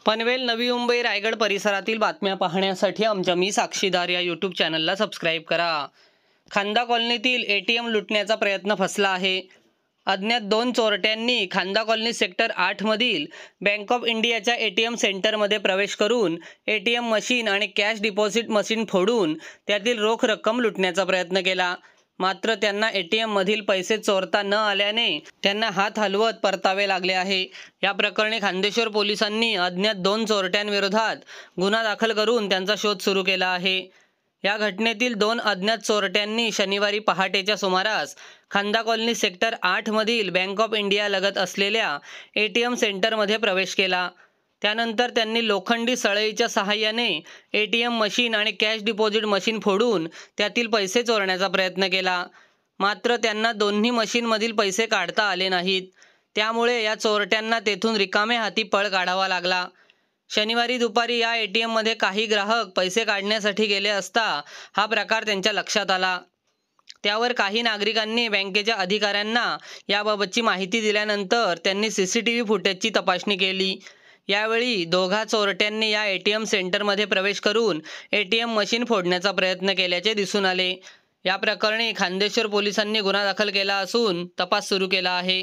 पनवेल, नवी मुंबई, रायगड परिसरातील बातम्या पाहण्यासाठी आमच्या मी साक्षीदार या यूट्यूब चॅनलला सबस्क्राईब करा। खांदा कॉलनीतील एटीएम लुटण्याचा प्रयत्न फसला आहे। अज्ञात 2 चोरट्यांनी खांदा कॉलनी सेक्टर 8 मधील बँक ऑफ इंडियाच्या एटीएम सेंटरमध्ये प्रवेश करून एटीएम मशीन आणि कॅश डिपॉझिट मशीन फोडून त्यातील रोख रक्कम लुटण्याचा प्रयत्न केला। मात्र त्यांना एटीएम मधील पैसे चोरता न आल्याने त्यांना हात हलवत परतावे लागले आहे। या प्रकरणी खांदेश्वर पोलिसांनी अज्ञात 2 चोरट्यांविरोधात गुन्हा दाखल करून त्यांचा शोध सुरू केला आहे। या घटनेतील 2 अज्ञात चोरट्यांनी शनिवारी पहाटेच्या सुमारास खांदा कॉलनी सेक्टर 8 मधील बँक ऑफ इंडिया लगत असलेल्या एटीएम सेंटरमध्ये प्रवेश केला। त्यानंतर त्यांनी लोखंडी सळईच्या सहाय्याने एटीएम मशीन आणि कॅश डिपॉझिट मशीन फोडून त्यातील पैसे चोरण्याचा प्रयत्न केला। मात्र त्यांना दोन्ही मशीनमधील पैसे काढता आले नाहीत। त्यामुळे या चोरट्यांना तेथून रिकामे हाती पळ काढावा लागला। शनिवारी दुपारी या एटीएममध्ये काही ग्राहक पैसे काढण्यासाठी गेले असता हा प्रकार त्यांच्या लक्षात आला। त्यावर काही नागरिकांनी बँकेच्या अधिकाऱ्यांना याबाबतची माहिती दिल्यानंतर त्यांनी सीसीटीव्ही फुटेजची तपासणी केली। यावेळी दोघा चोरट्यांनी या एटीएम सेंटरमध्ये प्रवेश करून एटीएम मशीन फोडण्याचा प्रयत्न केल्याचे दिसून आले। या प्रकरणी खांदेश्वर पोलिसांनी गुन्हा दाखल केला असून तपास सुरू केला आहे।